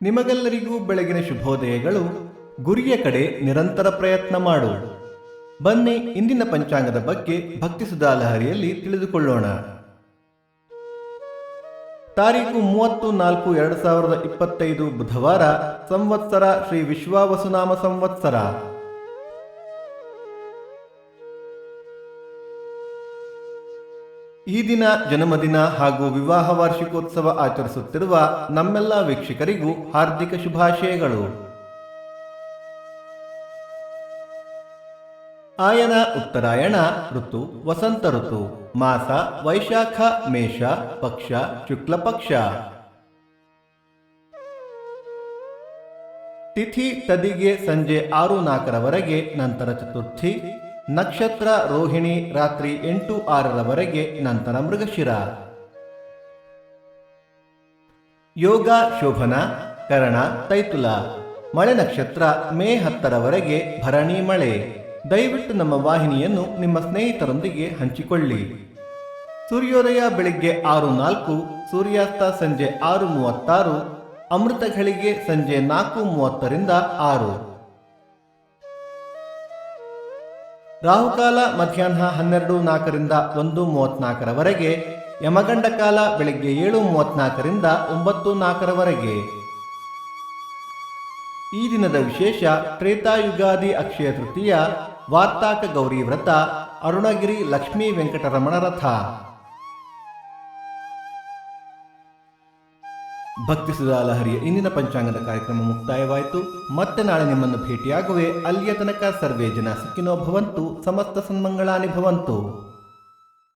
ನಿಮಗೆಲ್ಲರಿಗೂ ಬೆಳಗಿನ ಶುಭೋದಯಗಳು. ಗುರಿಯ ಕಡೆ ನಿರಂತರ ಪ್ರಯತ್ನ ಮಾಡು. ಬನ್ನಿ ಇಂದಿನ ಪಂಚಾಂಗದ ಬಗ್ಗೆ ಭಕ್ತಿ ಸುಧಾ ಲಹರಿಯಲ್ಲಿ ತಿಳಿದುಕೊಳ್ಳೋಣ. ತಾರೀಕು 30/4/2025 ಬುಧವಾರ. ಸಂವತ್ಸರ ಶ್ರೀ ವಿಶ್ವಾವಸುನಾಮ ಸಂವತ್ಸರ. ಈ ದಿನ ಜನ್ಮದಿನ ಹಾಗೂ ವಿವಾಹ ವಾರ್ಷಿಕೋತ್ಸವ ಆಚರಿಸುತ್ತಿರುವ ನಮ್ಮೆಲ್ಲ ವೀಕ್ಷಕರಿಗೂ ಹಾರ್ದಿಕ ಶುಭಾಶಯಗಳು. ಆಯನ ಉತ್ತರಾಯಣ ಋತು ವಸಂತ ಋತು. ಮಾಸ ವೈಶಾಖ ಮೇಷ. ಪಕ್ಷ ಶುಕ್ಲ ಪಕ್ಷ. ತಿಥಿ ತದಿಗೆ ಸಂಜೆ 6:04 ನಂತರ ಚತುರ್ಥಿ. ನಕ್ಷತ್ರ ರೋಹಿಣಿ ರಾತ್ರಿ 8:06 ನಂತರ ಮೃಗಶಿರ. ಯೋಗ ಶೋಭನ ಕರಣ ತೈತುಲ. ಮಳೆ ನಕ್ಷತ್ರ ಮೇ 10 ಭರಣಿ ಮಳೆ. ದಯವಿಟ್ಟು ನಮ್ಮ ವಾಹಿನಿಯನ್ನು ನಿಮ್ಮ ಸ್ನೇಹಿತರೊಂದಿಗೆ ಹಂಚಿಕೊಳ್ಳಿ. ಸೂರ್ಯೋದಯ ಬೆಳಿಗ್ಗೆ 6:04, ಸೂರ್ಯಾಸ್ತ ಸಂಜೆ 6:36, ಅಮೃತ ಘಳಿಗೆ ಸಂಜೆ 4:30 6. ರಾಹುಕಾಲ ಮಧ್ಯಾಹ್ನ 12:04 1:34. ಯಮಗಂಡ ಕಾಲ ಬೆಳಗ್ಗೆ 7:34 9:04. ಈ ದಿನದ ವಿಶೇಷ ತ್ರೇತಾಯುಗಾದಿ ಅಕ್ಷಯ ತೃತೀಯ, ವಾರ್ತಾಕ ಗೌರಿ ವ್ರತ, ಅರುಣಗಿರಿ ಲಕ್ಷ್ಮೀ ವೆಂಕಟರಮಣ ರಥ. ಭಕ್ತಿ ಸುಧಾ ಲಹರಿಯ ಇಂದಿನ ಪಂಚಾಂಗದ ಕಾರ್ಯಕ್ರಮ ಮುಕ್ತಾಯವಾಯಿತು. ಮತ್ತೆ ನಾಳೆ ನಿಮ್ಮನ್ನು ಭೇಟಿಯಾಗುವೆ. ಅಲ್ಲಿಯ ತನಕ ಸರ್ವೇ ಜನ ಸುಖಿನೋ ಭವಂತು, ಸಮಸ್ತ ಸನ್ಮಂಗಳಾನಿ ಭವಂತು.